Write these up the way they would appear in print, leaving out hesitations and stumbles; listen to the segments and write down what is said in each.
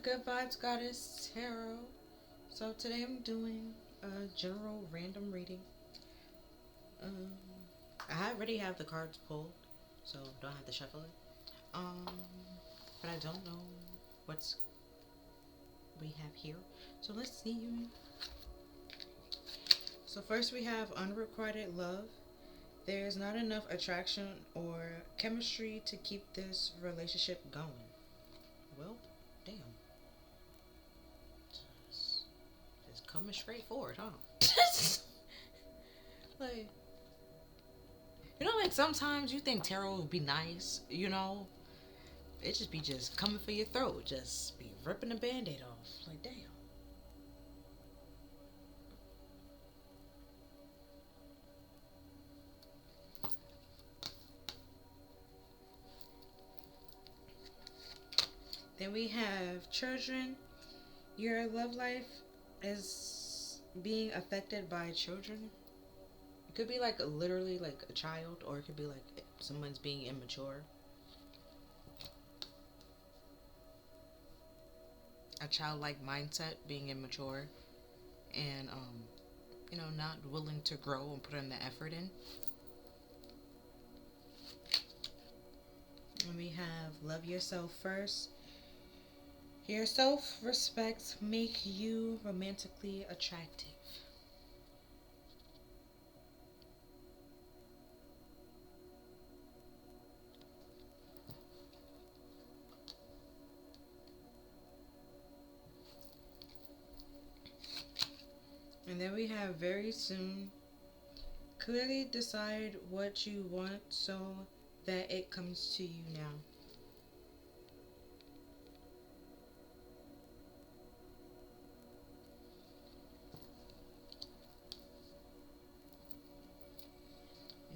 Good Vibes Goddess Tarot. So today I'm doing a general random reading. Um, I already have the cards pulled, so don't have to shuffle it. Um, but I don't know what's we have here. So let's see. So first we have unrequited love. There is not enough attraction or chemistry to keep this relationship going. Well, damn. Just coming straight forward, huh? Like, like sometimes you think tarot would be nice. It just be just coming for your throat, just be ripping the band-aid off. Like, damn. Then we have children. Your love life is being affected by children. It could be like literally like a child, or it could be like someone's being immature. A childlike mindset being immature and not willing to grow and put in the effort in. And we have love yourself first. Your self-respect make you romantically attractive. And then we have very soon. Clearly decide what you want so that it comes to you now.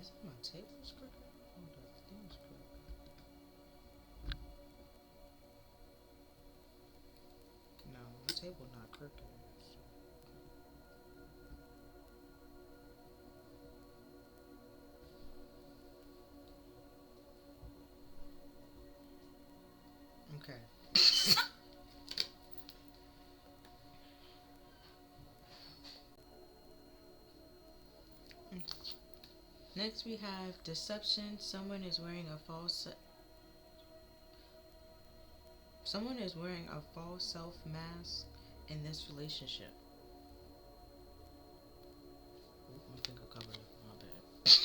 Is my table crooked? Hold up, the thing's crooked. No, my table not crooked. Okay. Next we have deception. Someone is wearing a false self mask in this relationship. Ooh, my finger covered it. My bad.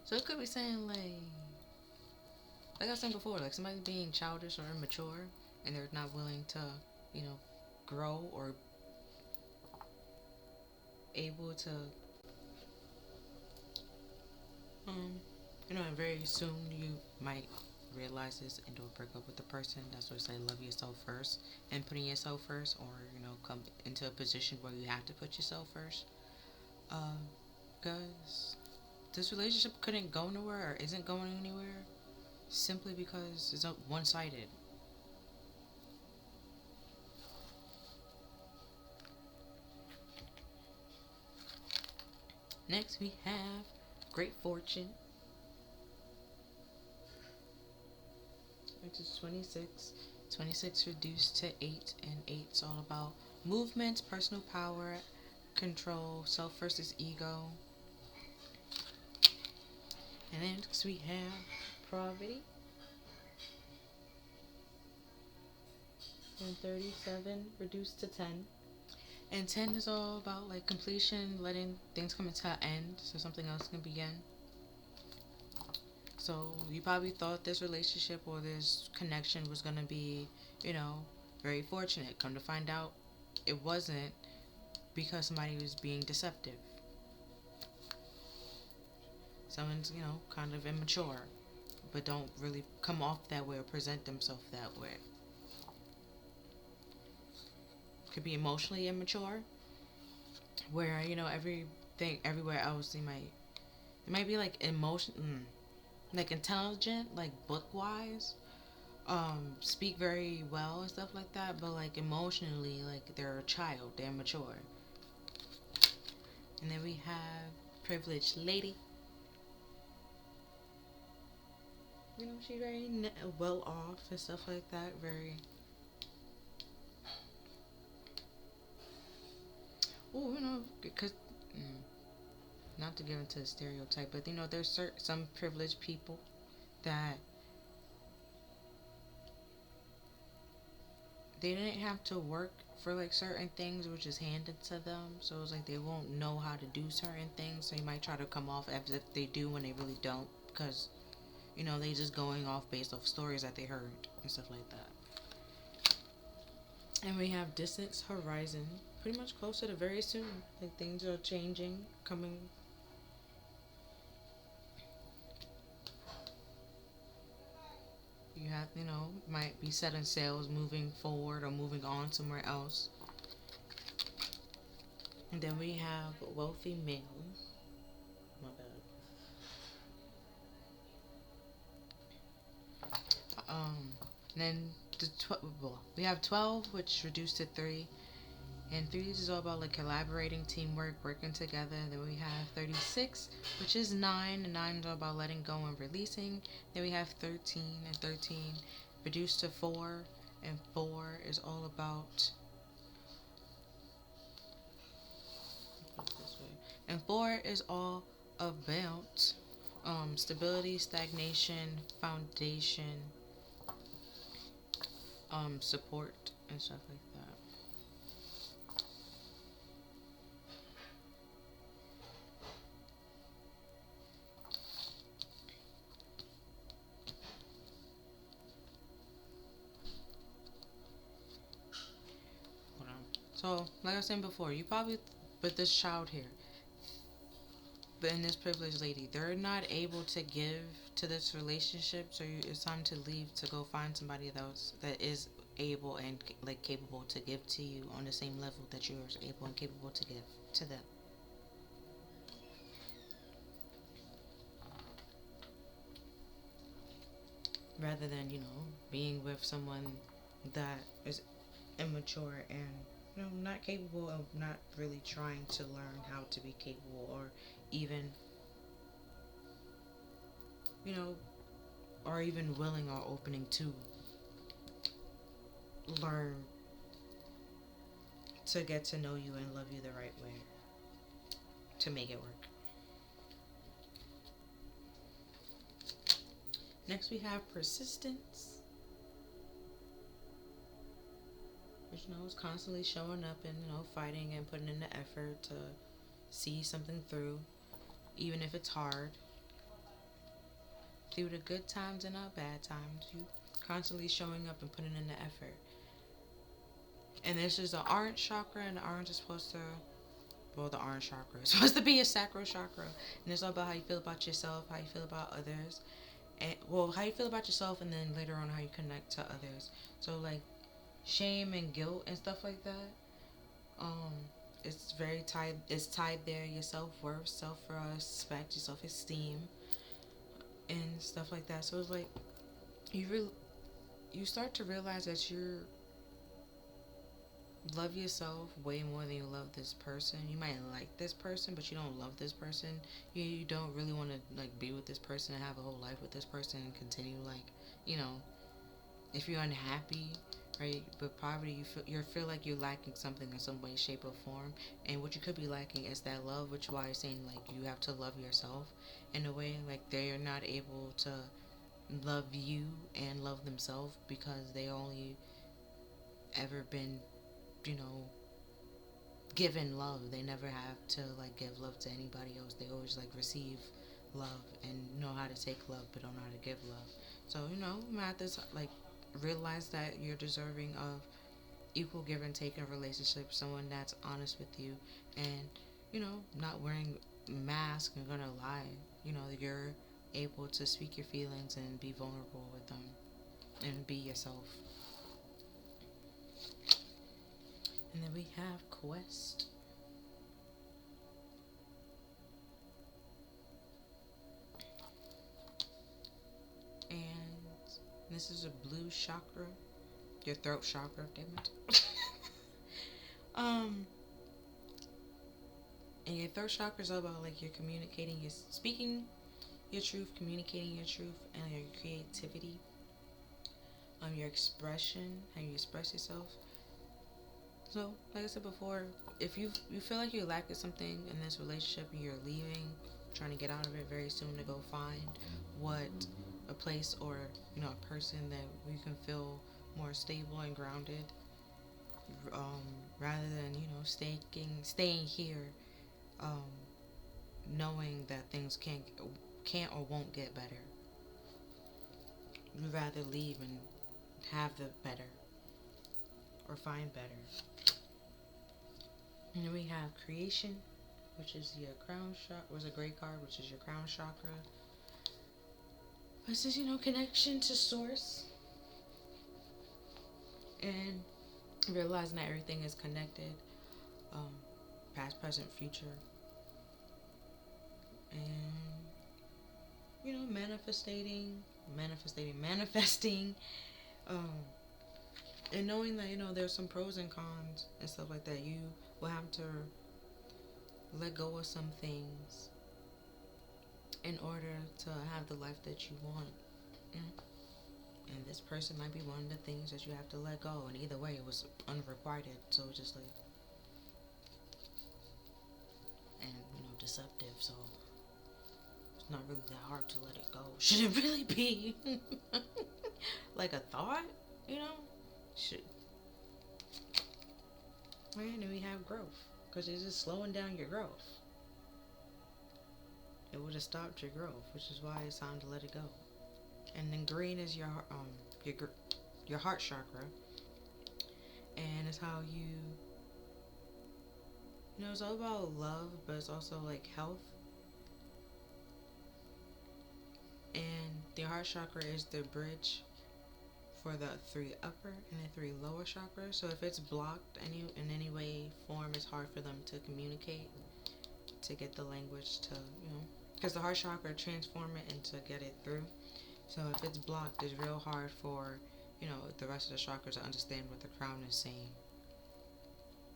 So it could be saying like I said before, like somebody's being childish or immature and they're not willing to, you know, grow or able to and very soon you might realize this and do a breakup with the person. That's what I say, love yourself first and putting yourself first, or come into a position where you have to put yourself first. Because this relationship couldn't go nowhere or isn't going anywhere simply because it's one-sided. Next we have great fortune, which is 26. 26 reduced to 8, and 8 is all about movement, personal power, control, self versus ego. And then next we have poverty, and 37 reduced to 10. And 10 is all about like completion, letting things come into an end so something else can begin. So you probably thought this relationship or this connection was going to be, very fortunate. Come to find out, it wasn't, because somebody was being deceptive. Someone's, kind of immature, but don't really come off that way or present themselves that way. Could be emotionally immature, where everything everywhere else it might be like like intelligent, like book wise, speak very well and stuff like that, but like emotionally, like they're a child, they're mature. And then we have privileged lady, You know, she's very well off and stuff like that. Very. Oh, you know, because. Not to get into a stereotype, but you know, there's some privileged people that they didn't have to work for like certain things, which is handed to them. So it's like they won't know how to do certain things. So you might try to come off as if they do when they really don't, because you know they just going off based off stories that they heard and stuff like that. And we have distance horizon, pretty much closer to very soon. Like things are changing, coming. You have, you know, might be setting sails, moving forward or moving on somewhere else. And then we have wealthy male. My bad. Then well, we have 12, which reduced to 3. And 3 is all about like collaborating, teamwork, working together. Then we have 36, which is 9. And 9 is all about letting go and releasing. Then we have 13, and 13 reduced to 4. And 4 is all about. And 4 is all about stability, stagnation, foundation, support, and stuff like that. Hold on. So, like I was saying before, you probably, with this child here, and this privileged lady, they're not able to give to this relationship, so it's time to leave to go find somebody that is able and like capable to give to you on the same level that you're able and capable to give to them. Rather than, you know, being with someone that is immature and, you know, not capable of not really trying to learn how to be capable, or even, you know, or even willing or opening to learn to get to know you and love you the right way to make it work. Next we have persistence, which, you know, is constantly showing up and, you know, fighting and putting in the effort to see something through, even if it's hard. Through the good times and the bad times, you constantly showing up and putting in the effort. And this is the orange chakra, and the orange is supposed to, well, the orange chakra is supposed to be a sacral chakra, and it's all about how you feel about yourself, how you feel about others, and, well, how you feel about yourself, and then later on how you connect to others. So like shame and guilt and stuff like that. Um, it's very tied. It's tied there. Your self worth, self respect, your self esteem, and stuff like that. So it's like you start to realize that you love yourself way more than you love this person. You might like this person, but you don't love this person. You don't really want to like be with this person and have a whole life with this person and continue, like, you know, if you're unhappy, right, with poverty, you feel like you're lacking something in some way, shape, or form. And what you could be lacking is that love, which is why I'm saying like you have to love yourself in a way. Like they're not able to love you and love themselves because they only ever been, you know, given love. They never have to like give love to anybody else. They always like receive love and know how to take love but don't know how to give love. So, you know, Mathis, like, realize that you're deserving of equal give and take in a relationship, someone that's honest with you and, you know, not wearing mask and gonna lie. You know, you're able to speak your feelings and be vulnerable with them and be yourself. And then we have quest. And this is a blue chakra. Your throat chakra, damn it. um and your throat chakra is all about like you're communicating, you're speaking, your truth, communicating your truth, and your creativity, your expression, how you express yourself. So, like I said before, if you feel like you're lacking something in this relationship and you're leaving, trying to get out of it very soon to go find what a place or a person that you can feel more stable and grounded, rather than staying here, um, knowing that things can't or won't get better. You'd rather leave and have the better or find better. And then we have creation, which is your crown chakra, was a great card, which is your crown chakra. This is, connection to source and realizing that everything is connected, past, present, future, and manifesting, and knowing that there's some pros and cons and stuff like that. You will have to let go of some things in order to have the life that you want. And this person might be one of the things that you have to let go. And either way, it was unrequited. So it's just like, and deceptive. So it's not really that hard to let it go. Should it really be like a thought? Should. And then we have growth, because it's just slowing down your growth. It would have stopped your growth, which is why it's time to let it go. And then green is your heart chakra, and it's how it's all about love, but it's also like health. And the heart chakra is the bridge for the 3 upper and the 3 lower chakras. So if it's blocked in any way, form, it's hard for them to communicate, to get the language to, because the heart chakra transform it and to get it through. So if it's blocked, it's real hard for, the rest of the chakras to understand what the crown is saying.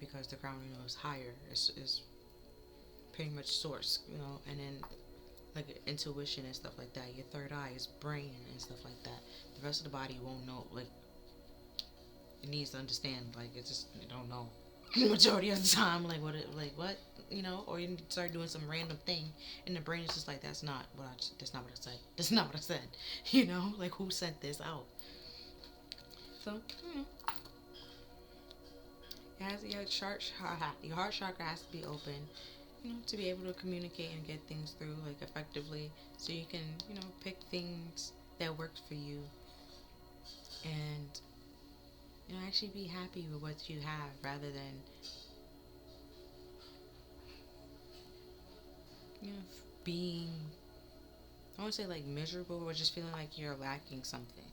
Because the crown, is higher, is pretty much source, and then like intuition and stuff like that. Your third eye is brain and stuff like that. The rest of the body won't know, like, it needs to understand, like, it don't know. Majority of the time, like, what, or you start doing some random thing, and the brain is just like, that's not what I said. Like, who sent this out? So, it has your heart chakra has to be open, to be able to communicate and get things through, like, effectively, so you can, pick things that works for you, and actually be happy with what you have, rather than being, I won't say like miserable, or just feeling like you're lacking something.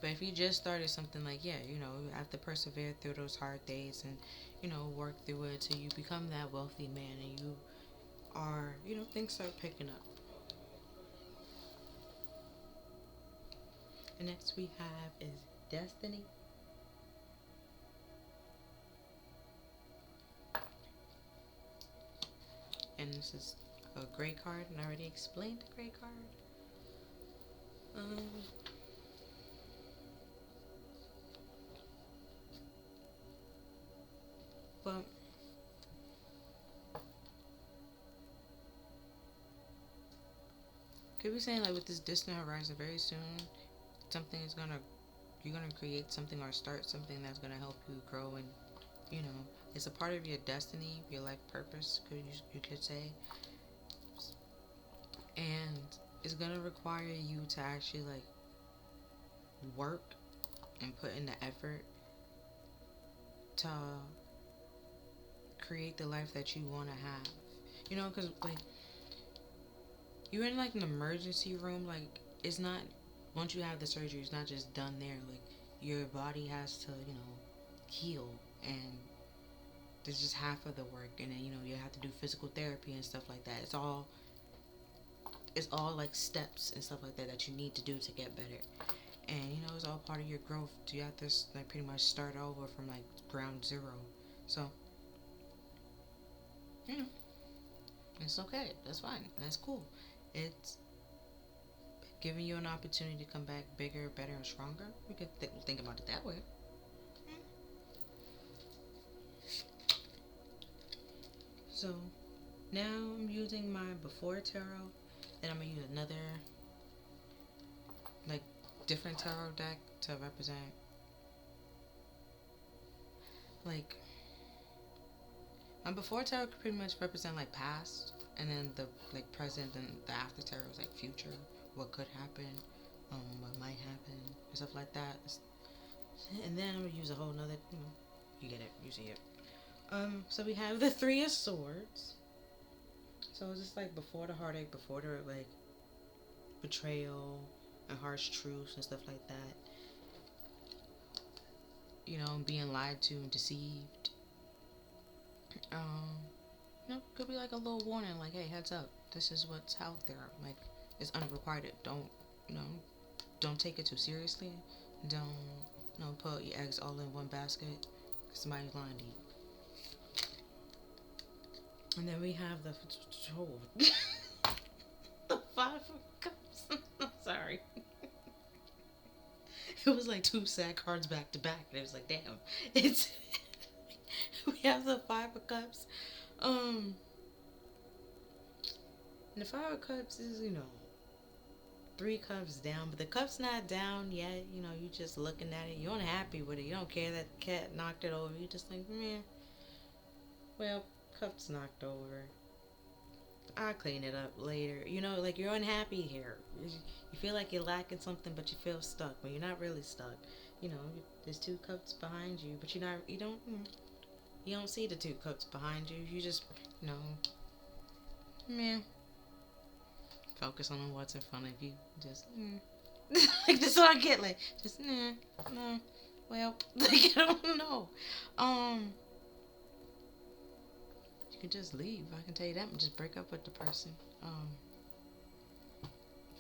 But if you just started something, like, you have to persevere through those hard days and, work through it till you become that wealthy man, and you are, things start picking up. And next we have is destiny. And this is a gray card, and I already explained the gray card. But could be saying, like, with this distant horizon, very soon you're gonna create something or start something that's gonna help you grow, and it's a part of your destiny, your life purpose, you could say, and it's gonna require you to actually, like, work and put in the effort to create the life that you want to have. Because, like, you're in, like, an emergency room. Like, it's not, once you have the surgery, it's not just done there. Like, your body has to, heal, and there's just half of the work, and then, you have to do physical therapy and stuff like that. It's all like steps and stuff like that you need to do to get better. And, it's all part of your growth. You have to, like, pretty much start over from, like, ground zero. So, It's okay. That's fine. That's cool. It's giving you an opportunity to come back bigger, better, and stronger. We could think about it that way. So now I'm using my before tarot. Then I'm gonna use another like different tarot deck to represent like my before tarot could pretty much represent like past, and then the like present and the after tarot is like future, what could happen, what might happen, and stuff like that. And then I'm gonna use a whole nother, you get it, you see it. So we have the Three of Swords. So it's just like before the heartache, before the like betrayal and harsh truths and stuff like that. Being lied to and deceived. Could be like a little warning, like, hey, heads up, this is what's out there. Like, it's unrequited. Don't take it too seriously. Don't put your eggs all in one basket, because somebody's lying to you. And then we have the the Five of Cups. I'm sorry. It was like two sad cards back to back, and it was like, damn. It's we have the Five of Cups. The Five of Cups is, three cups down, but the cup's not down yet. You just looking at it. You aren't happy with it. You don't care that the cat knocked it over. You just think, man, well, cup's knocked over. I'll clean it up later. Like you're unhappy here. You feel like you're lacking something, but you feel stuck. But you're not really stuck. There's two cups behind you, but you don't see the two cups behind you. You just, man, focus on what's in front of you. Just, like, that's what I get. Like, just, no. Well, like, I don't know. You can just leave. I can tell you that. And just break up with the person.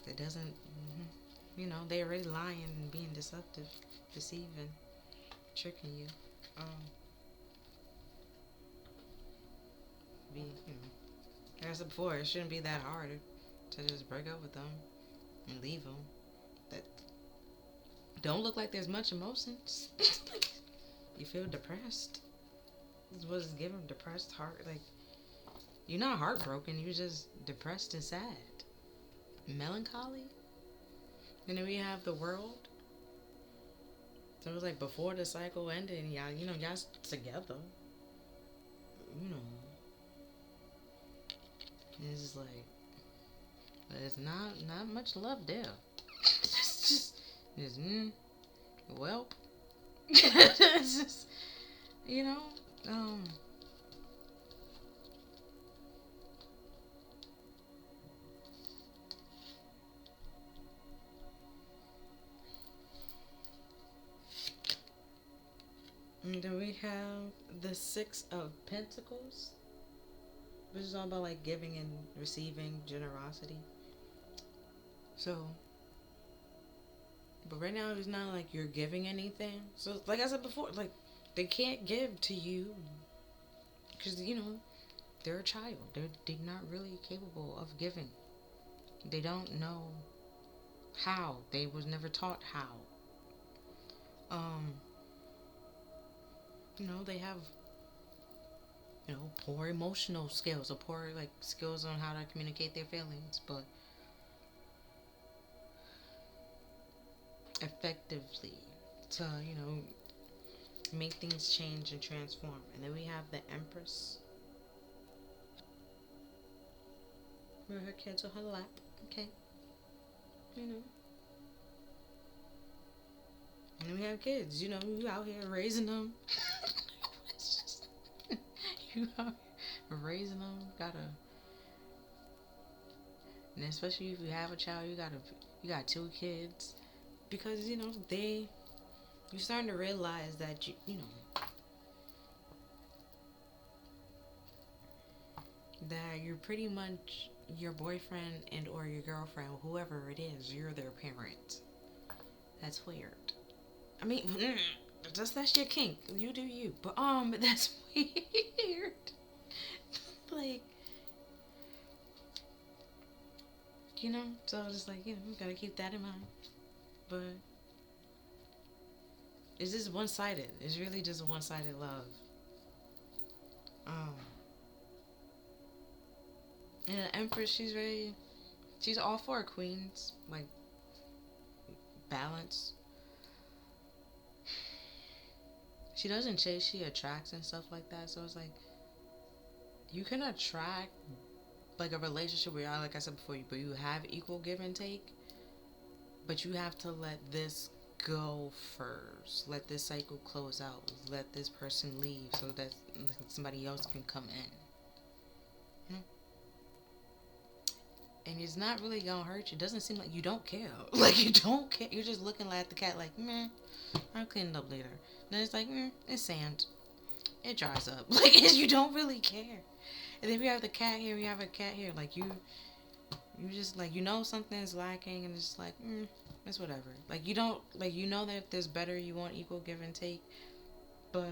If it doesn't, they're already lying and being deceptive, deceiving, tricking you. Like I said before, it shouldn't be that hard to just break up with them and leave them. That don't look like there's much emotions. You feel depressed. This was given depressed heart. Like, you're not heartbroken. You're just depressed and sad, melancholy. And then we have the World. So it was like before the cycle ended, and y'all together. And it's just like, there's not much love there. It's just, well, it's just, And then we have the Six of Pentacles, which is all about like giving and receiving, generosity. So, but right now it's not like you're giving anything. So, like I said before, like they can't give to you because they're a child. They're not really capable of giving. They don't know how. They was never taught how. They have poor emotional skills or poor like skills on how to communicate their feelings, but effectively to make things change and transform. And then we have the Empress with her kids on her lap. Okay, and then we have kids. You out here raising them. You out here raising them. And especially if you have a child, you got two kids, because you're starting to realize that that you're pretty much your boyfriend and or your girlfriend, whoever it is, you're their parent. That's weird. I mean, that's your kink. You do you. But that's weird. Like, So just like, we gotta keep that in mind. But it's just one-sided. It's really just a one-sided love. Um, and the Empress, she's all for queens, like balance. She doesn't chase, she attracts and stuff like that. So it's like you can attract like a relationship where y'all, like I said before, but you have equal give and take. But you have to let this go first. Let this cycle close out. Let this person leave so that somebody else can come in. And it's not really gonna hurt you. It doesn't seem like you don't care. Like you don't care. You're just looking at the cat like, meh, I'll clean it up later. And then it's like, it's sand. It dries up. Like you don't really care. And if you have the cat here, you have a cat here. Like you just like something's lacking, and it's just like, it's whatever. Like you don't that there's better. You want equal give and take, but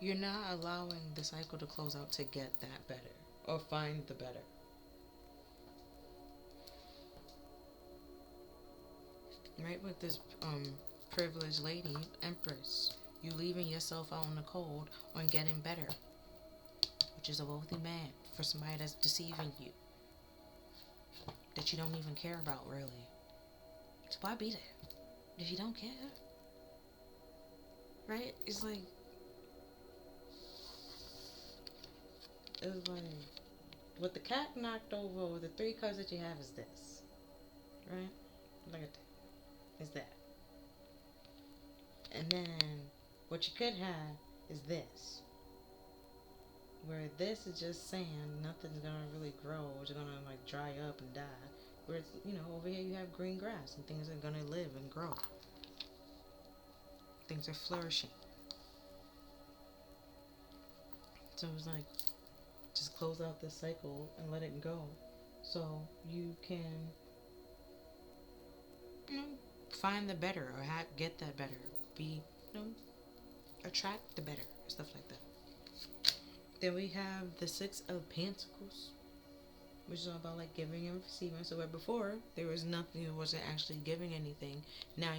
you're not allowing the cycle to close out to get that better or find the better. Right, with this privileged lady, Empress, you leaving yourself out in the cold on getting better, which is a wealthy man for somebody that's deceiving you, that you don't even care about really. So why be there if you don't care? Right? It's like what the cat knocked over, the three cards that you have is this, right? Look at that. Is that. And then what you could have is this, where this is just sand, nothing's gonna really grow, it's gonna like dry up and die. Where it's, over here you have green grass and things are gonna live and grow. Things are flourishing. So it's like, just close out this cycle and let it go, so you can, find the better or get that better. Be, attract the better, stuff like that. Then we have the Six of Pentacles, which is all about like giving and receiving. So where before there was nothing, it wasn't actually giving anything. Now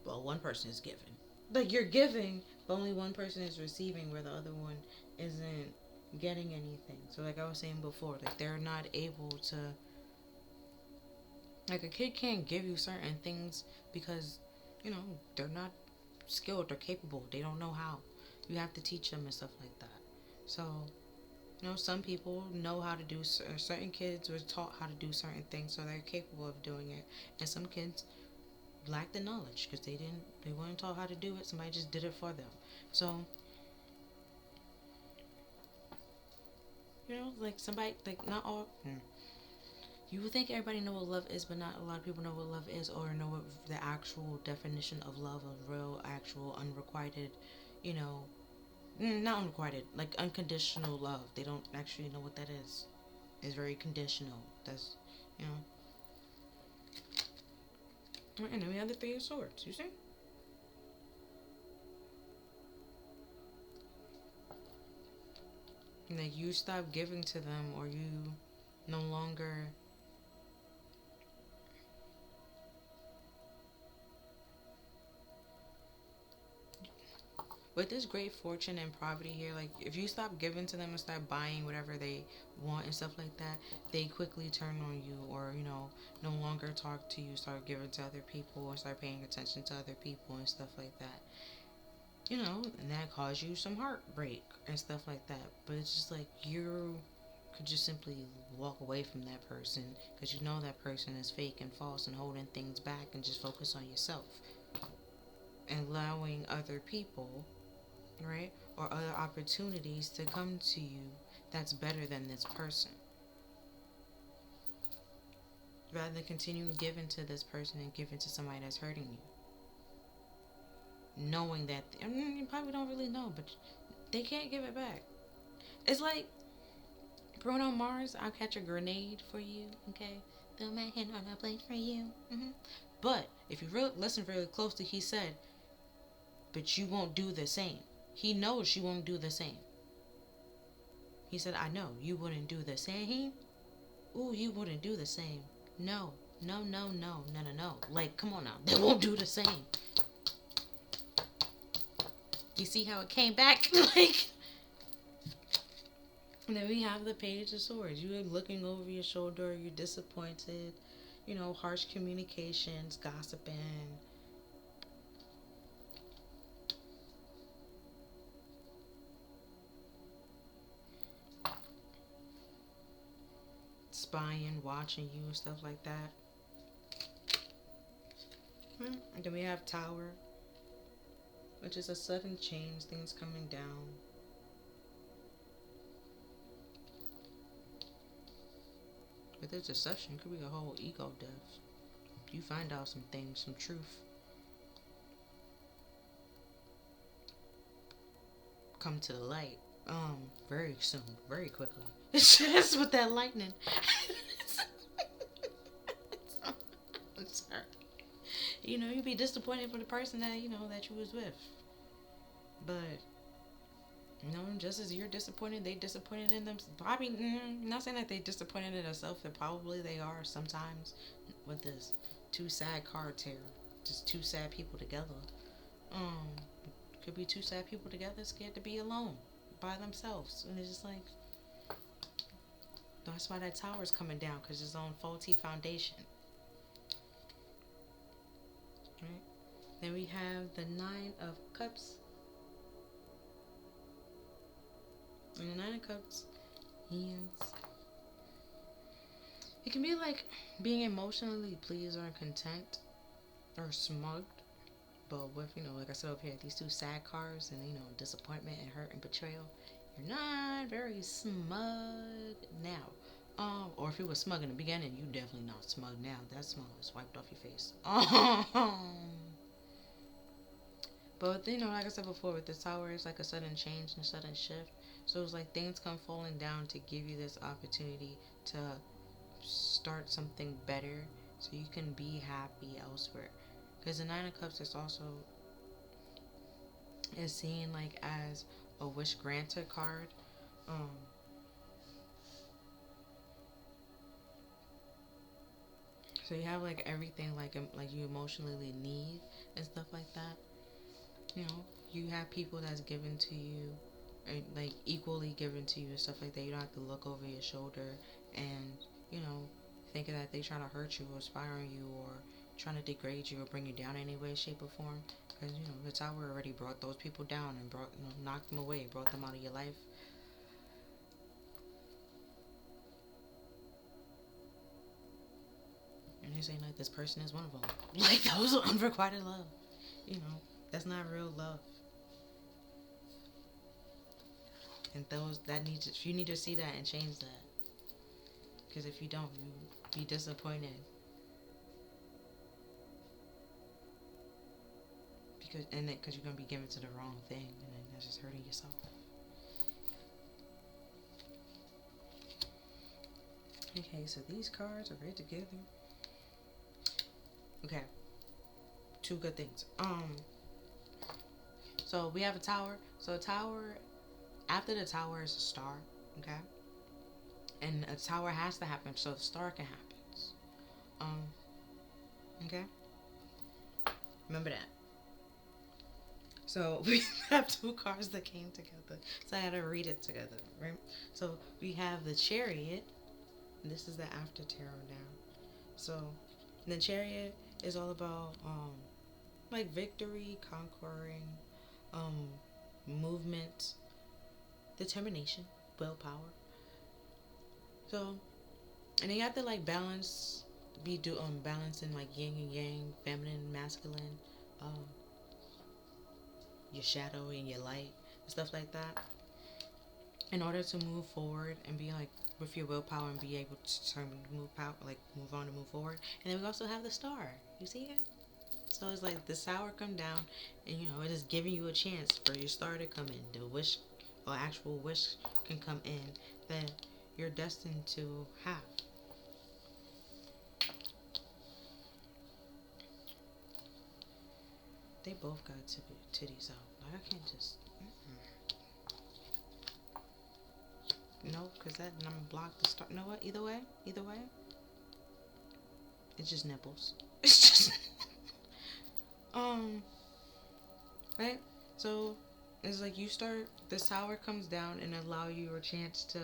one person is giving. Like you're giving, but only one person is receiving, where the other one isn't getting anything. So like I was saying before, like they're not able to. Like a kid can't give you certain things because, they're not skilled or capable. They don't know how. You have to teach them and stuff like that. So, some people know how to do, certain kids were taught how to do certain things, so they're capable of doing it. And some kids lack the knowledge because they weren't taught how to do it. Somebody just did it for them. So, like somebody, like not all. You would think everybody know what love is, but not a lot of people know what love is or know what the actual definition of love, of real, actual, unrequited, not unrequited, like unconditional love. They don't actually know what that is. It's very conditional. That's, And then we have the Three of Swords, you see? And like you stop giving to them, or you no longer with this great fortune and poverty here, like if you stop giving to them and start buying whatever they want and stuff like that, they quickly turn on you, or no longer talk to you, start giving to other people, or start paying attention to other people and stuff like that. And that caused you some heartbreak and stuff like that. But it's just like you could just simply walk away from that person because that person is fake and false and holding things back, and just focus on yourself and allowing other people, right, or other opportunities to come to you that's better than this person, rather than continue giving to this person and giving to somebody that's hurting you, knowing that you probably don't really know, but they can't give it back. It's like Bruno Mars, I'll catch a grenade for you, okay? Throw my hand on a plate for you. But if you listen really closely, he said, but you won't do the same. He knows you won't do the same. He said, I know you wouldn't do the same. Ooh, you wouldn't do the same. No, no, no, no, no, no, no. Like, come on now. They won't do the same. You see how it came back? Like, and then we have the Page of Swords. You're looking over your shoulder. You're disappointed. You know, harsh communications, gossiping. Spying, watching you, and stuff like that. And then we have Tower, which is a sudden change, things coming down. With this deception, it could be a whole ego death. You find out some things, some truth. Come to the light. Very soon, very quickly. It's just with that lightning. I'm sorry. You know, you'd be disappointed for the person that, you know, that you was with. But, you know, just as you're disappointed, they disappointed in them. I mean, not saying that they disappointed in themselves, that probably they are sometimes with this two sad card tarot. Just two sad people together. Could be two sad people together scared to be alone by themselves. And it's just like, that's why that tower's coming down, because it's on faulty foundation. Right? Then we have the Nine of Cups. And the Nine of Cups is, it can be like being emotionally pleased or content or smug. But with, you know, like I said over here, these two sad cards and, you know, disappointment and hurt and betrayal, you're not very smug now. Or if you were smug in the beginning, you definitely not smug now. That smile is wiped off your face. But, you know, like I said before, with the Tower, it's like a sudden change and a sudden shift. So it's like things come falling down to give you this opportunity to start something better so you can be happy elsewhere. Because the Nine of Cups is also is seen like as a wish granted card. So you have like everything like you emotionally need and stuff like that. You know, you have people that's given to you, and like equally given to you and stuff like that. You don't have to look over your shoulder and, you know, thinking that they trying to hurt you or spy on you or trying to degrade you or bring you down in any way, shape, or form. Because, you know, the Tower already brought those people down and brought, you know, knocked them away, brought them out of your life. And they're saying, like, this person is one of them. Like, those are unrequited love. You know, that's not real love. And those, you need to see that and change that. Because if you don't, you be disappointed. Because you're going to be given to the wrong thing, and then that's just hurting yourself. Okay, so these cards are right together. Okay, two good things. So we have a Tower. So a Tower, after the Tower is a star. Okay, and a Tower has to happen so the star can happen. Okay, remember that. So we have two cards that came together. So I had to read it together, right? So we have the Chariot. And this is the after tarot now. So the Chariot is all about like victory, conquering, movement, determination, willpower. So, and then you have to like balancing like yin and yang, feminine, masculine, your shadow and your light, and stuff like that, in order to move forward and be like with your willpower and be able to determine move on and move forward. And then we also have the star. You see it? So it's like the Tower come down, and you know it is giving you a chance for your star to come in. The wish or actual wish can come in that you're destined to have. They both got titties out. Like, I can't just. No, because that I'm gonna block the start. You know what? Either way, it's just nipples. It's just. Right? So, it's like you start, the tower comes down and allow you a chance to,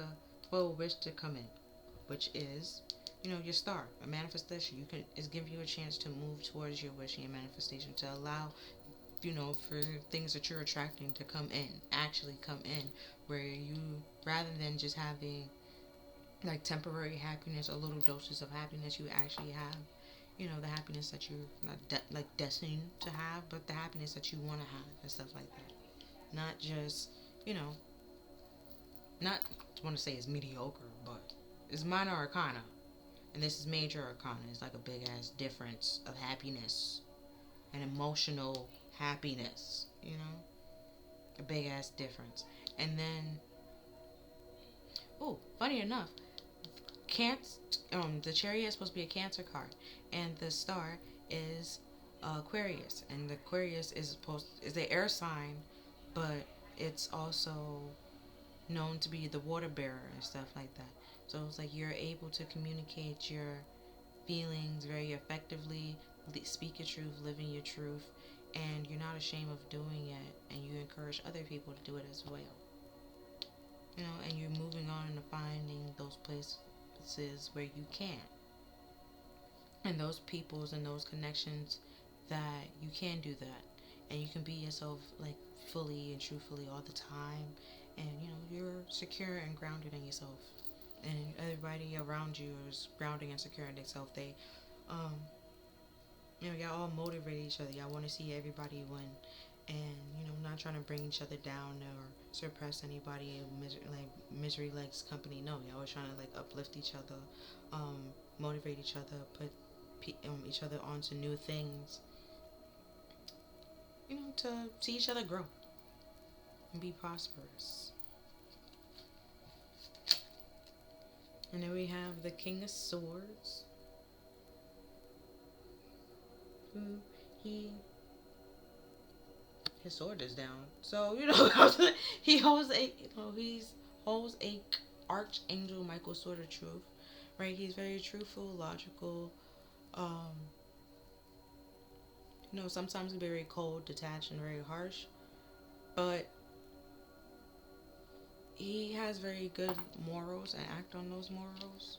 for a wish to come in, which is, your star, a manifestation. It's giving you a chance to move towards your wish and your manifestation to allow, for things that you're attracting to come in, actually come in, where you, rather than just having like temporary happiness or little doses of happiness, you actually have, the happiness that you're not like destined to have, but the happiness that you want to have and stuff like that. Not just, not want to say it's mediocre, but it's minor arcana, and this is major arcana. It's like a big ass difference of happiness and emotional happiness, a big ass difference. And then, oh, funny enough, the chariot is supposed to be a Cancer card, and the star is Aquarius, and the Aquarius is the air sign, but it's also known to be the water bearer and stuff like that. So it's like you're able to communicate your feelings very effectively, speak your truth, living your truth, and you're not ashamed of doing it, and you encourage other people to do it as well. And you're moving on and finding those places where you can, and those peoples and those connections that you can do that, and you can be yourself like fully and truthfully all the time, and you're secure and grounded in yourself, and everybody around you is grounding and secure in themselves. They y'all all motivate each other. Y'all want to see everybody win, and not trying to bring each other down or suppress anybody. Misery likes company. No, y'all always trying to like uplift each other, motivate each other, put each other onto new things, to see each other grow and be prosperous. And then we have the King of Swords, who his sword is down. So he holds a Archangel Michael sword of truth, right? He's very truthful, logical. Sometimes very cold, detached, and very harsh, but he has very good morals and act on those morals.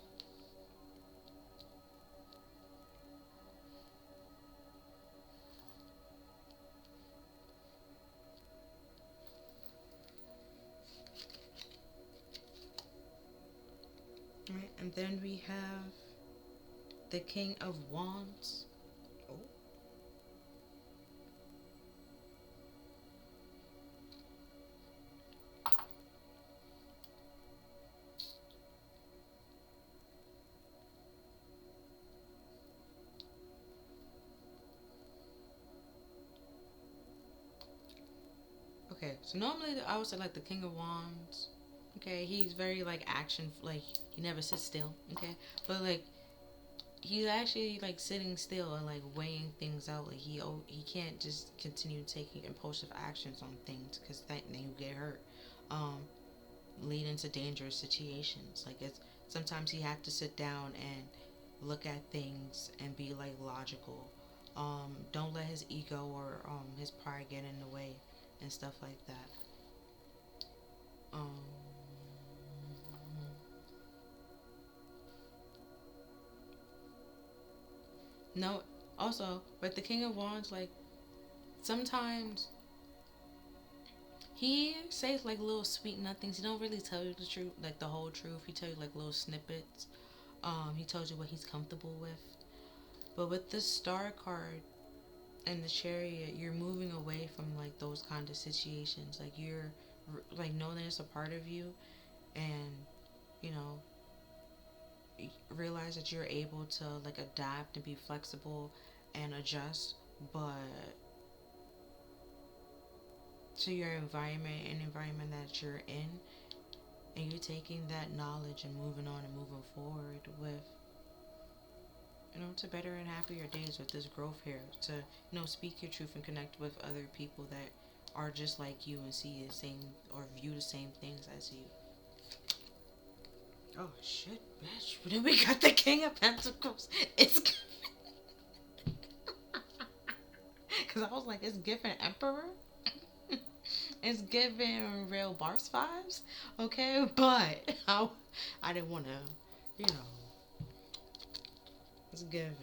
Right, and then we have the King of Wands. Oh. Okay, so normally I would say like the King of Wands. Okay, he's very like action, like he never sits still. Okay, but like he's actually like sitting still and like weighing things out. Like he can't just continue taking impulsive actions on things, because then you get hurt, lead into dangerous situations. Like it's sometimes he have to sit down and look at things and be like logical. Don't let his ego or his pride get in the way and stuff like that. No, also, but the King of Wands, like sometimes he says like little sweet nothings. He don't really tell you the truth, like the whole truth. He tell you like little snippets. He tells you what he's comfortable with. But with the Star card and the Chariot, you're moving away from like those kind of situations. Like you're like knowing that it's a part of you, and you know realize that you're able to like adapt and be flexible and adjust, but to your environment that you're in, and you're taking that knowledge and moving on and moving forward with to better and happier days with this growth here. To, speak your truth and connect with other people that are just like you and see the same or view the same things as you. Oh shit, bitch. But then we got the King of Pentacles. It's because I was like, it's giving Emperor. It's giving real Bars vibes. Okay, but I didn't want to, it's giving.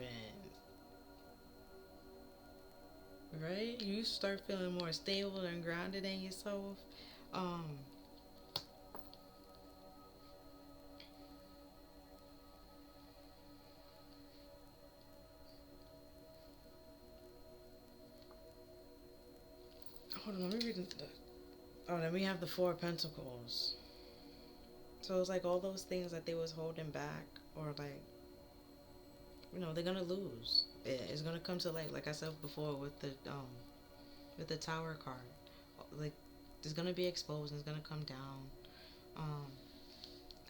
Right? You start feeling more stable and grounded in yourself. Um, Hold on, let me read the. Oh, then we have the Four of Pentacles. So it's like all those things that they was holding back, or like, they're gonna lose. It's gonna come to light, like I said before with the Tower card. Like, it's gonna be exposed and it's gonna come down. Um,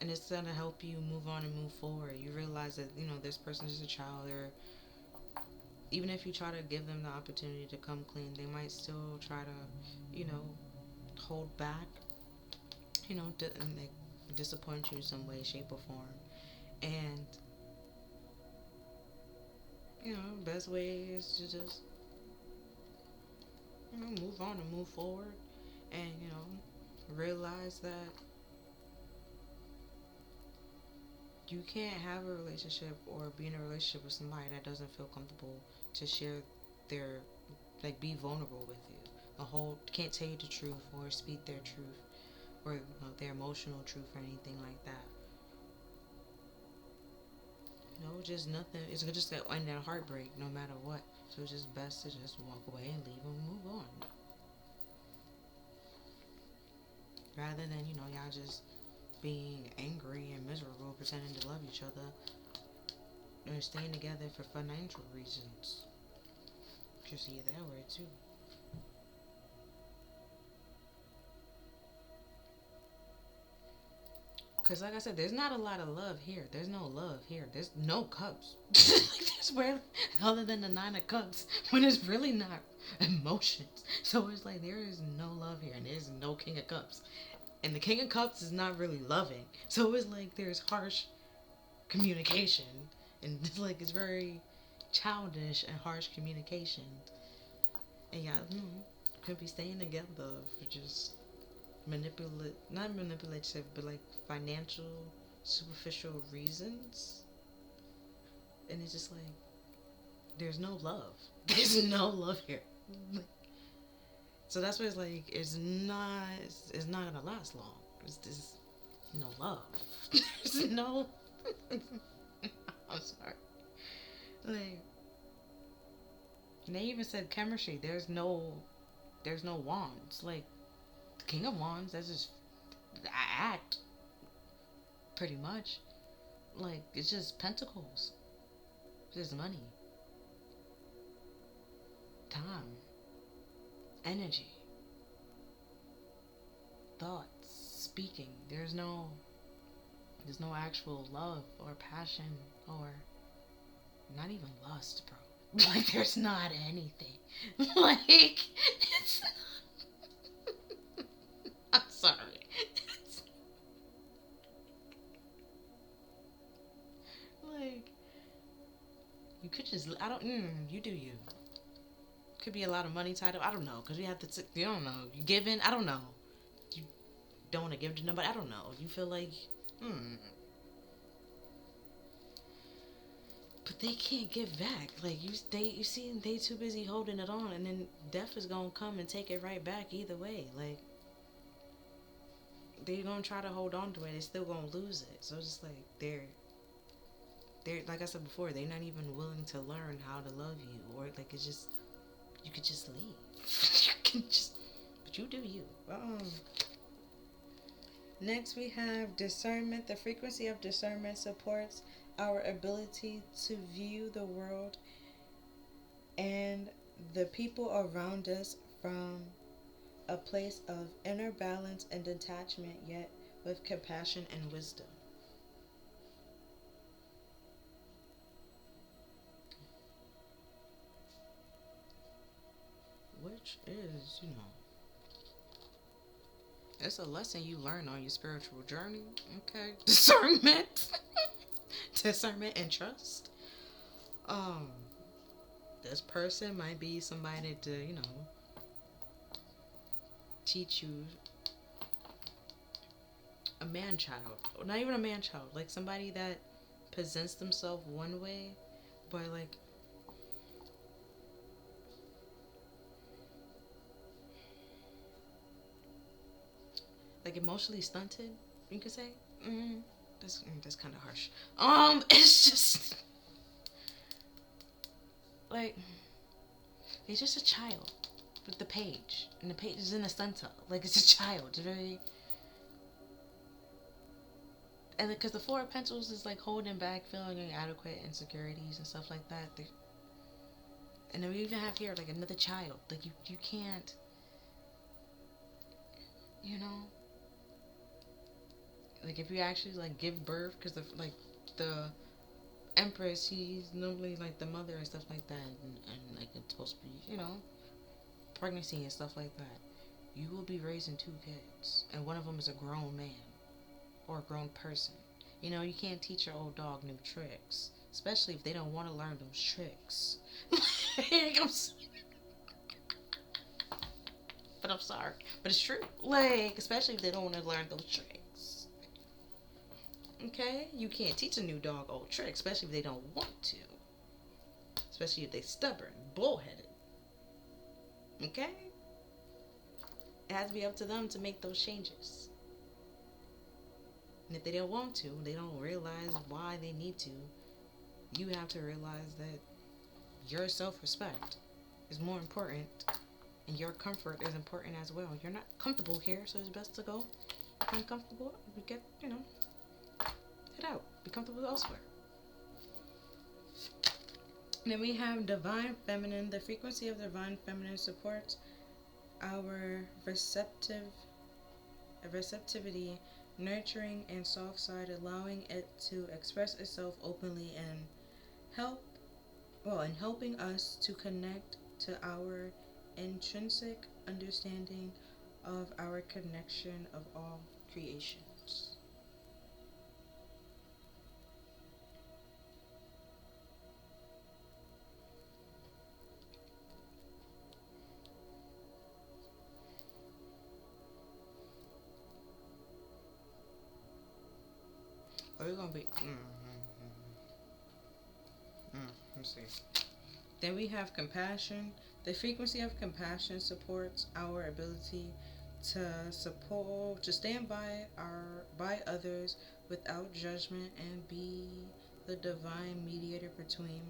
and it's gonna help you move on and move forward. You realize that this person is a child. Or even if you try to give them the opportunity to come clean, they might still try to, hold back. And they disappoint you in some way, shape, or form. And best way is to just move on and move forward, and realize that you can't have a relationship or be in a relationship with somebody that doesn't feel comfortable to share their, like, be vulnerable with you. Can't tell you the truth or speak their truth or their emotional truth or anything like that. Just nothing. It's just that end in a heartbreak no matter what. So it's just best to just walk away and leave and move on. Rather than, y'all just being angry and miserable, pretending to love each other, and staying together for financial reasons. Just see it that way too. Because like I said, there's not a lot of love here. There's no love here. There's no cups. There's where, other than the Nine of Cups, when it's really not emotions. So it's like there is no love here, and there's no King of Cups. And the King of Cups is not really loving. So it's like there's harsh communication. And it's like it's very childish and harsh communication. And y'all could be staying together for just not manipulative, but like financial, superficial reasons. And it's just like, there's no love. There's no love here. So that's why it's like, it's not gonna last long. It's just no love. There's no, I'm sorry. Like, and they even said chemistry. There's no wands. Like, the King of Wands, that's just act, pretty much. Like, it's just pentacles. It's just money, time, energy, thoughts, speaking. There's no actual love or passion or not even lust, bro. Like, there's not anything. Like, it's not. I'm sorry. Like, you could just, you do you. Could be a lot of money tied up. I don't know. Because you have to, you don't know. You giving, I don't know. You don't want to give to nobody. I don't know. You feel like, But they can't give back. Like, you see, they too busy holding it on, and then death is gonna come and take it right back either way. Like, they're gonna try to hold on to it. They're still gonna lose it. So it's just like they're like I said before, they're not even willing to learn how to love you, or like it's just you could just leave. You can just, but you do you. Next we have discernment. The frequency of discernment supports our ability to view the world and the people around us from a place of inner balance and detachment, yet with compassion and wisdom. which is, it's a lesson you learn on your spiritual journey. Okay, discernment, discernment and trust. Um, this person might be somebody to, teach you a man child, or not even a man child, like somebody that presents themselves one way, but like emotionally stunted, you could say. That's kind of harsh. It's just like he's just a child with the page, and the page is in the center. Like it's a child, you know. And because the Four of Pentacles is like holding back, feeling inadequate, insecurities and stuff like that. And then we even have here like another child. Like you can't, you know. Like if you actually like give birth, because the Empress, she's normally like the mother and stuff like that, and like it's supposed to be, pregnancy and stuff like that. You will be raising two kids, and one of them is a grown man or a grown person. You can't teach your old dog new tricks, especially if they don't want to learn those tricks. But I'm sorry, but it's true. Like, especially if they don't want to learn those tricks. Okay, you can't teach a new dog old tricks, especially if they don't want to. Especially if they're stubborn, bullheaded. Okay? It has to be up to them to make those changes. And if they don't want to, they don't realize why they need to, you have to realize that your self-respect is more important, and your comfort is important as well. You're not comfortable here, so it's best to go. If you're uncomfortable, we get, head out. Be comfortable elsewhere. And then we have Divine Feminine. The frequency of Divine Feminine supports our receptivity, nurturing and soft side, allowing it to express itself openly and helping us to connect to our intrinsic understanding of our connection of all creations. Are we gonna be? Let's see. Then we have compassion. The frequency of compassion supports our ability to stand by others without judgment and be the divine mediator between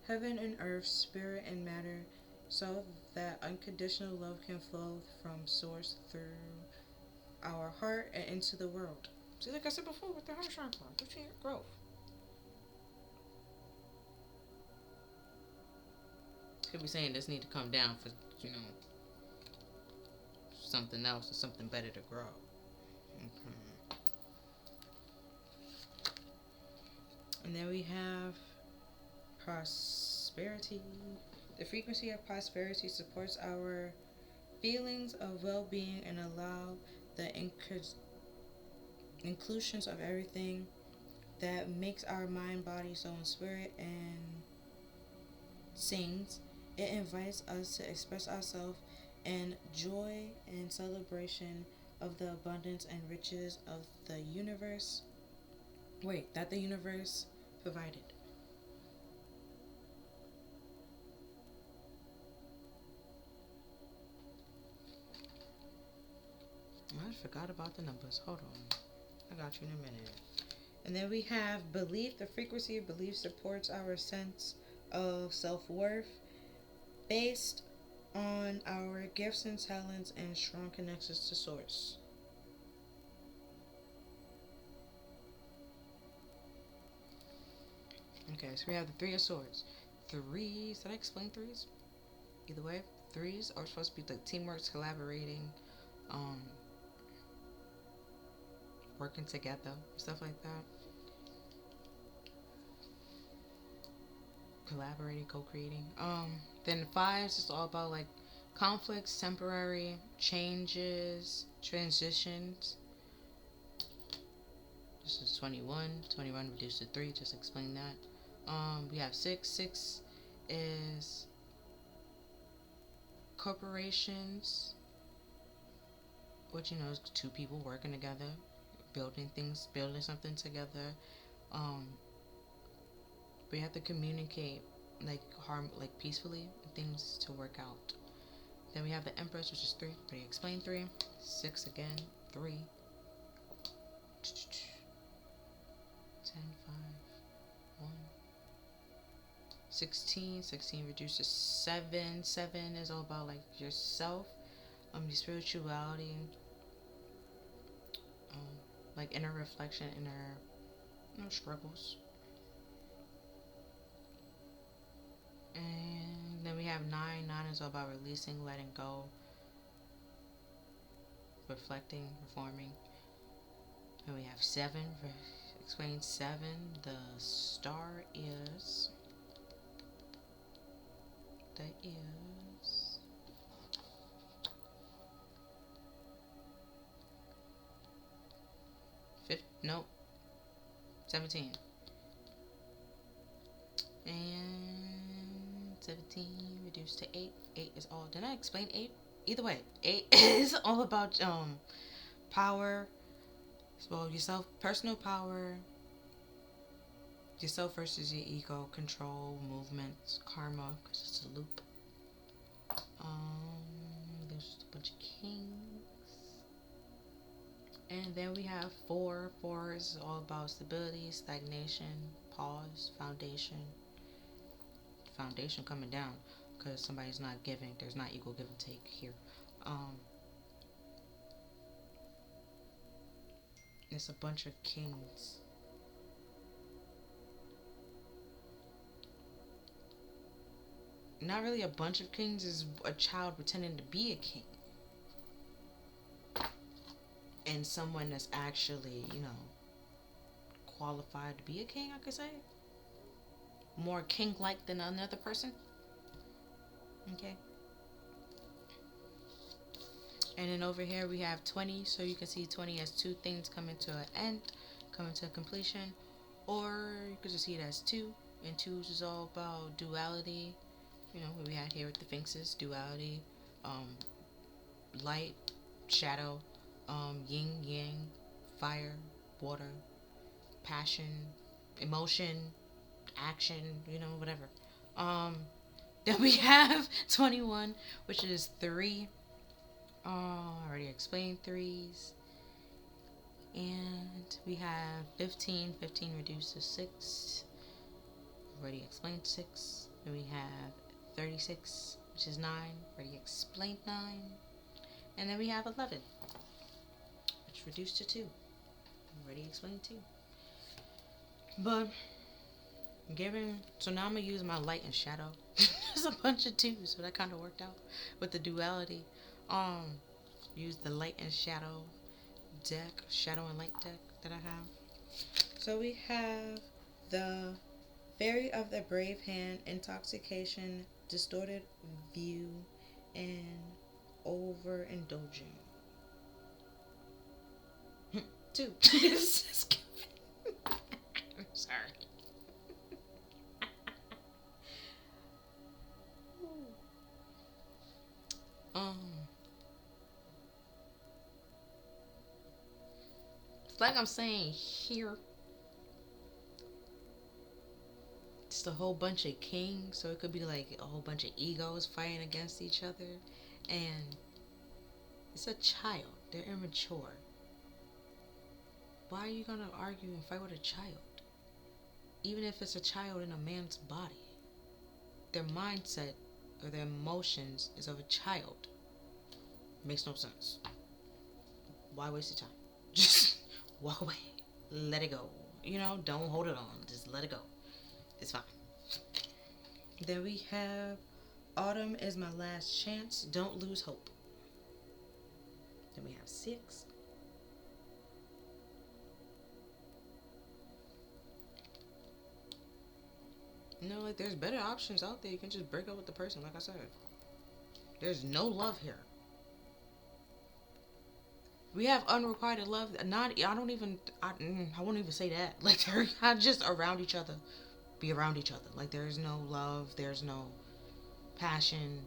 heaven and earth, spirit and matter, so that unconditional love can flow from source through our heart and into the world. See, like I said before, with the heart chakra, growth. Could be saying this need to come down for, something else or something better to grow. Okay. And then we have prosperity. The frequency of prosperity supports our feelings of well-being and allow the inclusions of everything that makes our mind, body, soul, and spirit and sings. It invites us to express ourselves in joy and celebration of the abundance and riches of the universe. That the universe provided. I forgot about the numbers. Hold on. I got you in a minute. And then we have belief. The frequency of belief supports our sense of self-worth based on our gifts and talents and strong connections to source. Okay, so we have the Three of Swords. Threes, did I explain threes? Either way, threes are supposed to be like teamwork, collaborating, working together, stuff like that. Collaborating, co-creating. Then fives is all about like Conflicts, temporary, changes, transitions. This is 21. 21 reduced to 3, just explain that. We have 6. 6 is corporations, which is two people working together, building something together. We have to communicate like peacefully, things to work out. Then we have the Empress, which is 3. Already explain 3. 6 again, 3. 10, 5, 1. 16. 16 reduced to 7. 7 is all about like yourself, your spirituality, like inner reflection, inner struggles. And then we have 9. 9 is all about releasing, letting go, reflecting, reforming. And we have 7. Explain 7. The star is. That is. Nope. 17. And 17 reduced to 8. 8 is all. Did I explain 8? Either way, 8 is all about power. Well, yourself, personal power, yourself versus your ego, control, movements, karma, because it's a loop. There's just a bunch of kings. And then we have 4. 4 is all about stability, stagnation, pause, foundation. Foundation coming down because somebody's not giving. There's not equal give and take here. It's a bunch of kings. Not really a bunch of kings, is a child pretending to be a king. And someone that's actually, qualified to be a king, I could say. More king-like than another person. Okay. And then over here we have 20. So you can see 20 as 2 things coming to an end, coming to completion. Or you could just see it as 2. And 2 is all about duality. What we had here with the Sphinxes. Duality. Light, shadow, yin, yang, fire, water, passion, emotion, action, whatever. Then we have 21, which is 3. I already explained 3s. And we have 15. 15 reduced to 6. Already explained 6. Then we have 36, which is 9. Already explained 9. And then we have 11, which reduced to 2. Already explained 2. But so now I'm going to use my light and shadow. There's a bunch of 2s, so that kind of worked out with the duality. Use the light and shadow deck, shadow and light deck that I have. So we have the Fairy of the Brave Hand, Intoxication, Distorted View, and Overindulging. 2. I'm sorry. It's like I'm saying here, it's a whole bunch of kings, so it could be like a whole bunch of egos fighting against each other, and it's a child. They're immature. Why are you gonna argue and fight with a child? Even if it's a child in a man's body, their mindset or their emotions is of a child. Makes no sense. Why waste your time? Just walk away. Let it go. Don't hold it on. Just let it go. It's fine. Then we have Autumn is my last chance. Don't lose hope. Then we have 6. There's better options out there. You can just break up with the person, like I said. There's no love here. We have unrequited love. Not, I don't even, I won't even say that. Like, they're not just around each other, be around each other. Like, there's no love, there's no passion,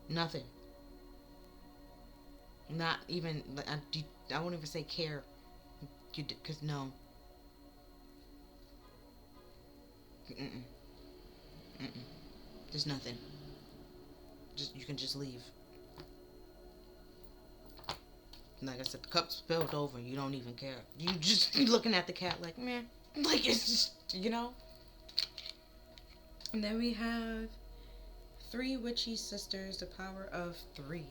nothing. Not even, I won't even say care. Because no. Mm-mm. Mm-mm. There's nothing. Just, you can just leave. Like I said, the cup's spilled over and you don't even care. You just looking at the cat like, man. Like, it's just, you know? And then we have 3 witchy sisters, the power of 3.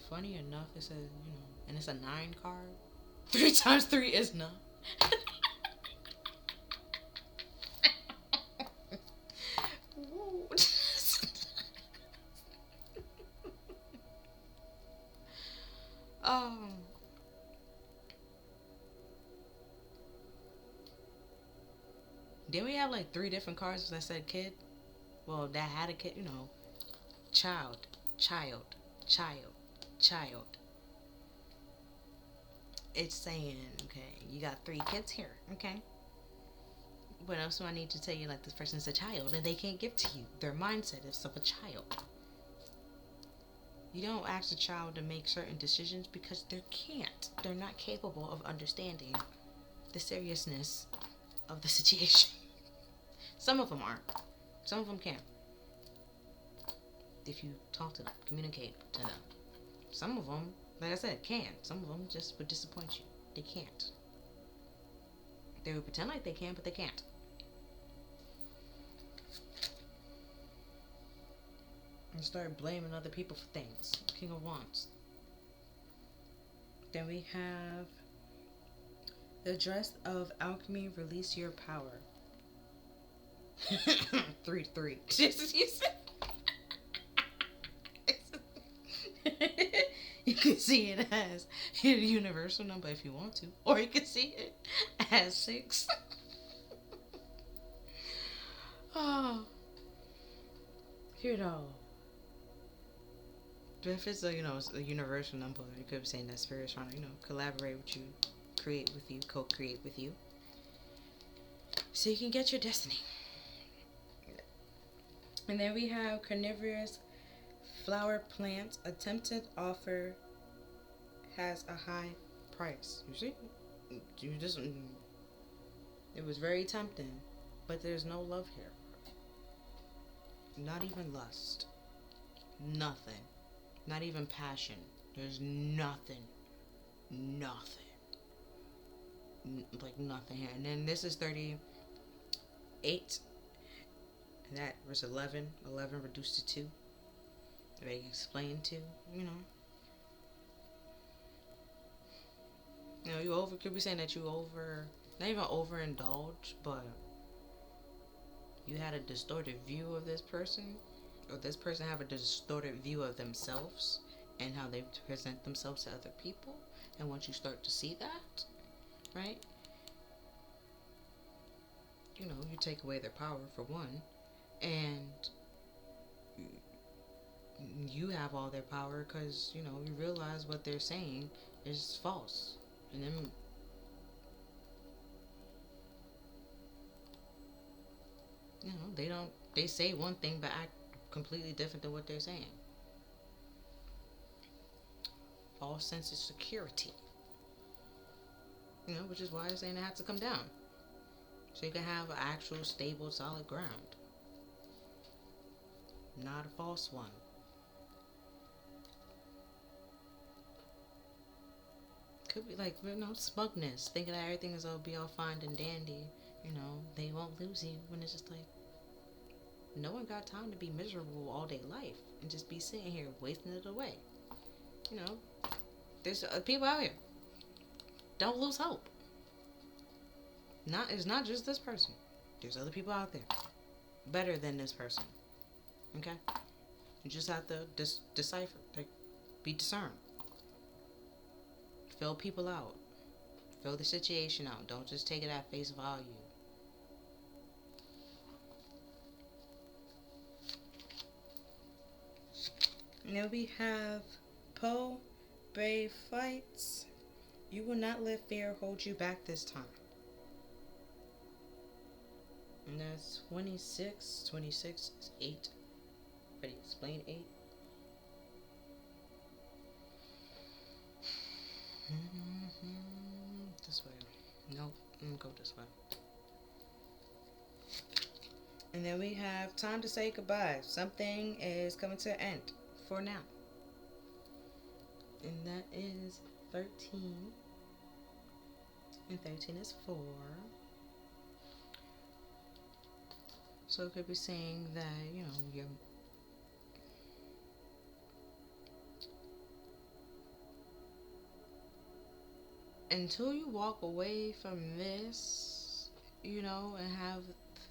Funny enough, it says, you know, and it's a 9 card. 3 times 3 is 9. um, then we have like 3 different cards that said kid. Well, that had a kid, you know. Child, child, child, child. It's saying, okay, you got 3 kids here, okay? What else do I need to tell you? Like, this person's a child and they can't give to you. Their mindset is of a child. You don't ask a child to make certain decisions because they can't. They're not capable of understanding the seriousness of the situation. Some of them aren't. Some of them can. If you talk to them, communicate to them. Some of them, like I said, can. Some of them just would disappoint you. They can't. They would pretend like they can, but they can't. And start blaming other people for things. King of Wands. Then we have the dress of alchemy. Release your power. 3-3. You can see it as a universal number if you want to, or you can see it as 6. Oh, you know. If it's a, you know, it's a universal number, you could be saying that spirit's trying to, you know, collaborate with you, create with you, co-create with you, so you can get your destiny. And then we have carnivorous flower plants. Attempted offer has a high price. You see? You just, it was very tempting, but there's no love here. Not even lust. Nothing. Not even passion. There's nothing. Nothing. Like nothing here. And then this is 38. And that was 11. 11 reduced to 2. They explained to, you know. You know, you could be saying that you not even overindulge, but you had a distorted view of this person, or this person have a distorted view of themselves and how they present themselves to other people. And once you start to see that, right, you know, you take away their power for one, and you have all their power because, you know, you realize what they're saying is false. And then, you know, they say one thing but act completely different than what they're saying. False sense of security. You know, which is why I'm saying it has to come down. So you can have an actual, stable, solid ground. Not a false one. Could be like, you know, smugness. Thinking that everything is all be all fine and dandy. You know, they won't lose you. When it's just like, no one got time to be miserable all day life and just be sitting here wasting it away. You know, there's people out here. Don't lose hope. It's not just this person. There's other people out there better than this person. Okay? You just have to decipher. Like, be discerned. Fill people out. Fill the situation out. Don't just take it at face value. Now we have Poe, brave fights. You will not let fear hold you back this time. And that's 26. 26 is 8. Ready, explain 8. This way. Nope, I'm gonna go this way. And then we have time to say goodbye. Something is coming to an end for now. And that is 13. And 13 is 4. So it could be saying that, you know, you're until you walk away from this, you know, and have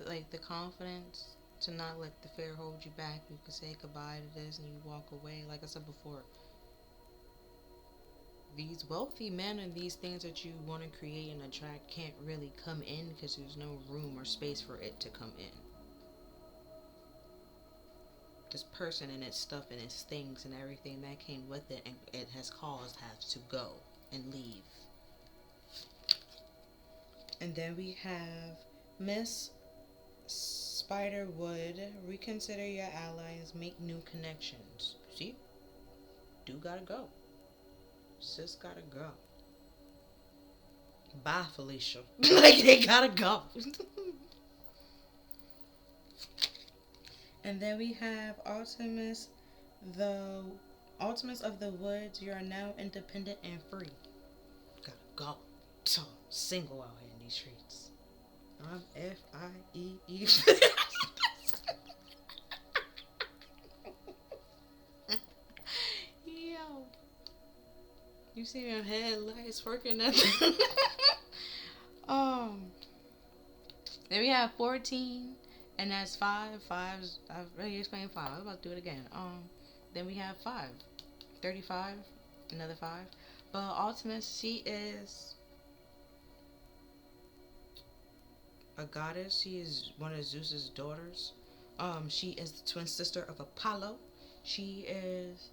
like the confidence to not let the fear hold you back, you can say goodbye to this and you walk away. Like I said before, these wealthy men and these things that you want to create and attract can't really come in because there's no room or space for it to come in. This person and its stuff and its things and everything that came with it and it has caused has to go and leave. And then we have Miss Spiderwood. Reconsider your allies. Make new connections. See? Do gotta go. Sis gotta go. Bye, Felicia. Like, they gotta go. And then we have Ultimus. The Ultimus of the Woods. You are now independent and free. Gotta go. So single out here in these streets. I'm F-I-E-E. Yo. You see them headlights working at the then we have 14 and that's 5. 5's I've already explained 5. I was about to do it again. Then we have 5. 35, another 5. But Ultimus, she is a goddess. She is one of Zeus's daughters. She is the twin sister of Apollo. She is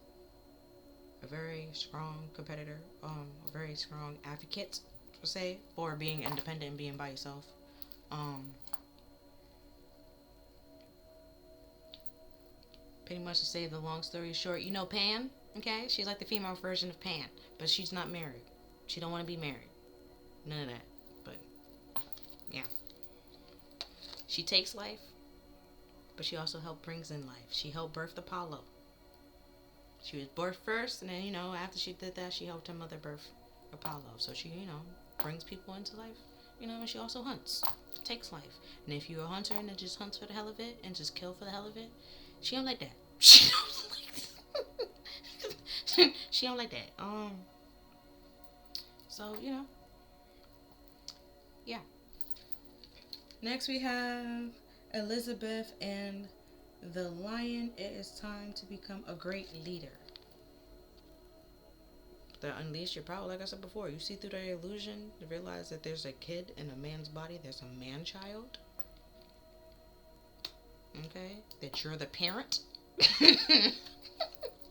a very strong competitor, a very strong advocate, per se, for being independent and being by yourself. Pretty much to say the long story short, you know Pan, okay? She's like the female version of Pan, but she's not married. She don't want to be married. None of that. But yeah. She takes life, but she also helped brings in life. She helped birth Apollo. She was birthed first, and then, you know, after she did that, she helped her mother birth Apollo. So she, you know, brings people into life, you know, and she also hunts, takes life. And if you're a hunter and then just hunts for the hell of it and just kill for the hell of it, she don't like that. She don't like that. She don't like that. So, you know, yeah. Next we have Elizabeth and the Lion. It is time to become a great leader. To unleash your power, like I said before, you see through the illusion to realize that there's a kid in a man's body, there's a man-child. Okay? That you're the parent.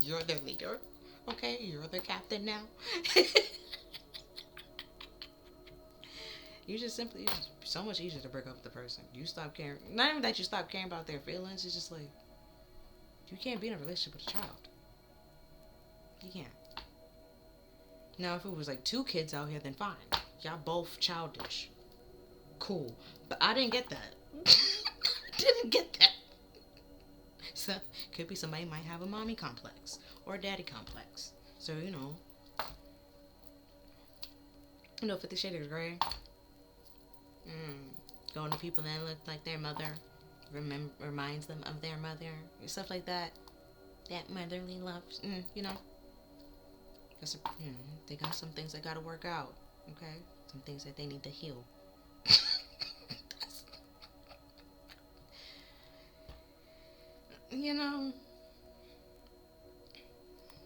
You're the leader. Okay? You're the captain now. You just simply, it's so much easier to break up with the person. You stop caring. Not even that you stop caring about their feelings. It's just like, you can't be in a relationship with a child. You can't. Now, if it was like 2 kids out here, then fine. Y'all both childish. Cool. But I didn't get that. Didn't get that. So, could be somebody might have a mommy complex or a daddy complex. So, you know, 50 Shades of Grey. Going to people that look like their mother, reminds them of their mother, stuff like that. That motherly love, you know. They got some things that got to work out. Okay, some things that they need to heal. You know.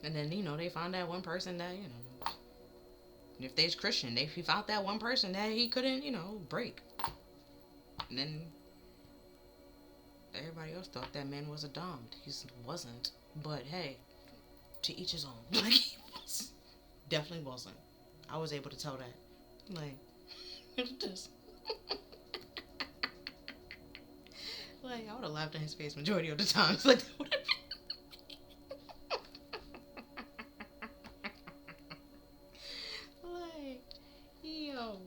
And then, you know, they found that one person that, you know, if they's Christian, they found that one person that he couldn't, you know, break. And then everybody else thought that man was a dom. He wasn't. But hey, to each his own. Like, he was, definitely wasn't. I was able to tell that. Like, just. Like, I would have laughed in his face majority of the times. Like, that would have been. Like, yo.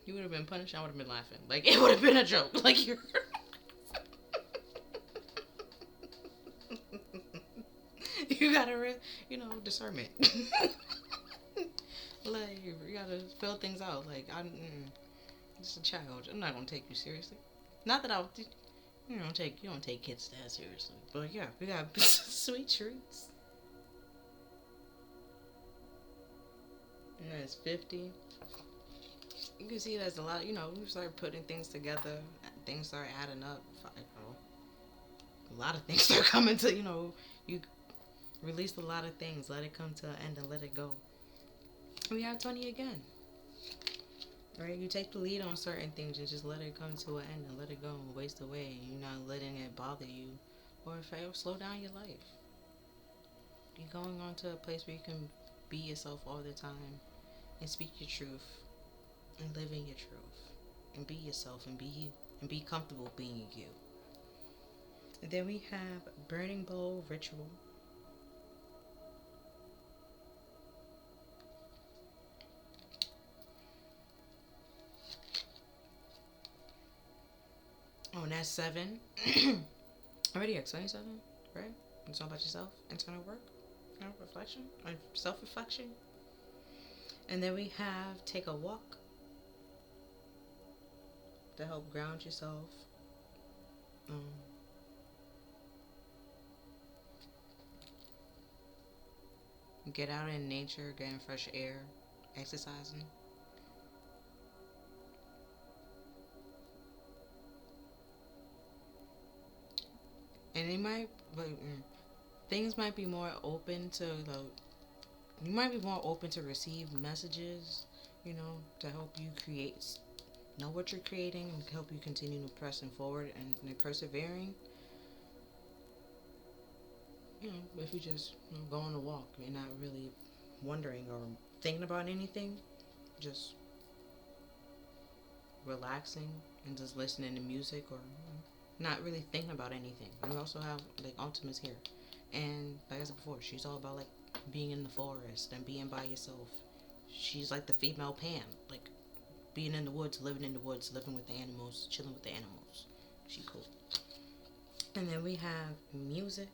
You would have been punished, I would have been laughing. Like, it would have been a joke. Like, you're. You gotta, discernment. Like, you gotta fill things out. Like, I'm just a child. I'm not gonna take you seriously. Not that you don't take kids that seriously. But yeah, we got sweet treats. And it's 50. You can see there's a lot, you start putting things together, things start adding up. A lot of things start coming to, you release a lot of things, let it come to an end and let it go. We have 20 again. Right? You take the lead on certain things and just let it come to an end and let it go and waste away. You're not letting it bother you or slow down your life. You're going on to a place where you can be yourself all the time and speak your truth and live in your truth and be yourself and be you and be comfortable being you. And then we have Burning Bowl Ritual. Oh, and that's 7. Already at 27, right? It's all about yourself, internal work, reflection, self-reflection. And then we have Take a Walk to help ground yourself. Get out in nature, getting fresh air, exercising. And things might be more open to you might be more open to receive messages, to help you know what you're creating and help you continue to pressing forward and persevering. If you just go on a walk and not really wondering or thinking about anything, just relaxing and just listening to music or not really thinking about anything. And we also have Ultima's here, and like I said before, she's all about being in the forest and being by yourself. She's like the female Pam, being in the woods, living with the animals, chilling with the animals. She cool. And then we have music,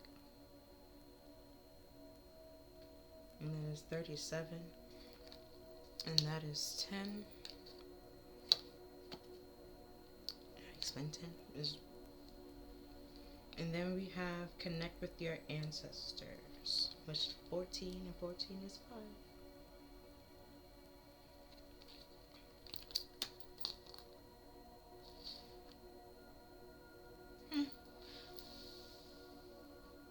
and then it's 37, and that is 10. Explain 10 is. And then we have Connect with Your Ancestors, which is 14, and 14 is 5.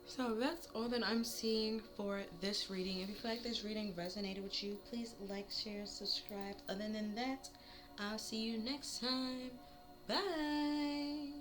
So that's all that I'm seeing for this reading. If you feel like this reading resonated with you, please like, share, subscribe. Other than that, I'll see you next time. Bye.